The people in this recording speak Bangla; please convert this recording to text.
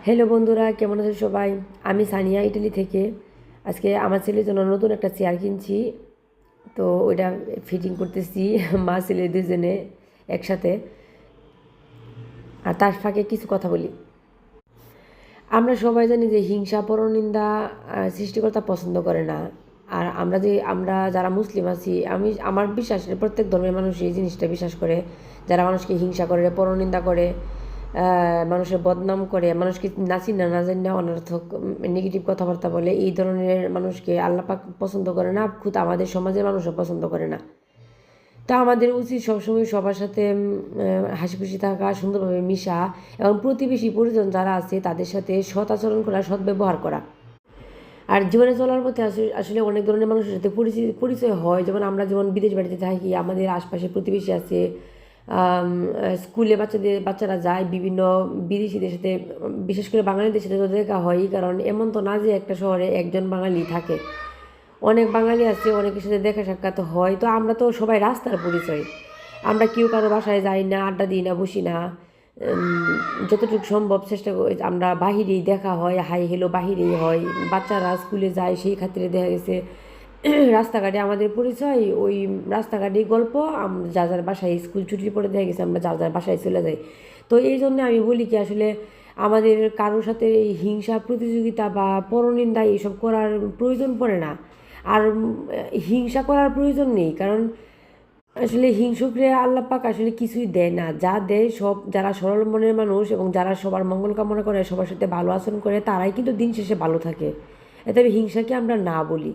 হ্যালো বন্ধুরা, কেমন আছো সবাই? আমি সানিয়া, ইটালি থেকে। আজকে আমার ছেলের জন্য নতুন একটা চেয়ার কিনছি, তো ওইটা ফিটিং করতেছি মা ছেলে দুজনে একসাথে। আর তার ফাঁকে কিছু কথা বলি। আমরা সবাই জানি যে হিংসা পরনিন্দা সৃষ্টিকর্তা পছন্দ করে না। আর আমরা যারা মুসলিম আছি, আমার বিশ্বাস প্রত্যেক ধর্মের মানুষ এই জিনিসটা বিশ্বাস করে। যারা মানুষকে হিংসা করে, পরনিন্দা করে, মানুষের বদনাম করে, মানুষকে না জানি না অনর্থক নেগেটিভ কথাবার্তা বলে, এই ধরনের মানুষকে আল্লাহ পাক পছন্দ করে না, খুদ আমাদের সমাজের মানুষও পছন্দ করে না। তা আমাদের উচিত সবসময় সবার সাথে হাসি খুশি থাকা, সুন্দরভাবে মিশা, এবং প্রতিবেশী পরিজন যারা আছে তাদের সাথে সৎ আচরণ করা, সৎ ব্যবহার করা। আর জীবনে চলার পথে আসলে অনেক ধরনের মানুষের সাথে পরিচয় হয়। যেমন আমরা যেমন বিদেশ বাড়িতে থাকি, আমাদের আশপাশে প্রতিবেশী আছে, স্কুলে বাচ্চারা যায় বিভিন্ন বিদেশিদের সাথে, বিশেষ করে বাঙালিদের সাথে তো দেখা হয়। কারণ এমন তো না যে একটা শহরে একজন বাঙালি থাকে, অনেক বাঙালি আছে, অনেকের সাথে দেখা সাক্ষাৎ হয়। তো আমরা তো সবাই রাস্তার পরিচয়, আমরা কেউ কারো বাসায় যাই না, আড্ডা দিই না, বসি না। যতটুকু সম্ভব চেষ্টা করি, আমরা বাহিরেই দেখা হয়, হাই হেলো বাহিরেই হয়। বাচ্চারা স্কুলে যায়, সেই খাতিরে দেখা গেছে রাস্তাঘাটে আমাদের পরিচয়, ওই রাস্তাঘাটেই গল্প। আমরা যার যার বাসায়, স্কুল ছুটির পরে দেখা গেছে আমরা যার যার বাসায় চলে যাই। তো এই জন্য আমি বলি কি, আসলে আমাদের কারোর সাথে এই হিংসা, প্রতিযোগিতা বা পরনিন্দা এইসব করার প্রয়োজন পড়ে না। আর হিংসা করার প্রয়োজন নেই, কারণ আসলে হিংসুকরে আল্লাহ পাক আসলে কিছুই দেয় না। যা দেয় সব যারা সরল মনের মানুষ এবং যারা সবার মঙ্গল কামনা করে, সবার সাথে ভালো আচরণ করে, তারাই কিন্তু দিন শেষে ভালো থাকে। তবে হিংসাকে আমরা না বলি।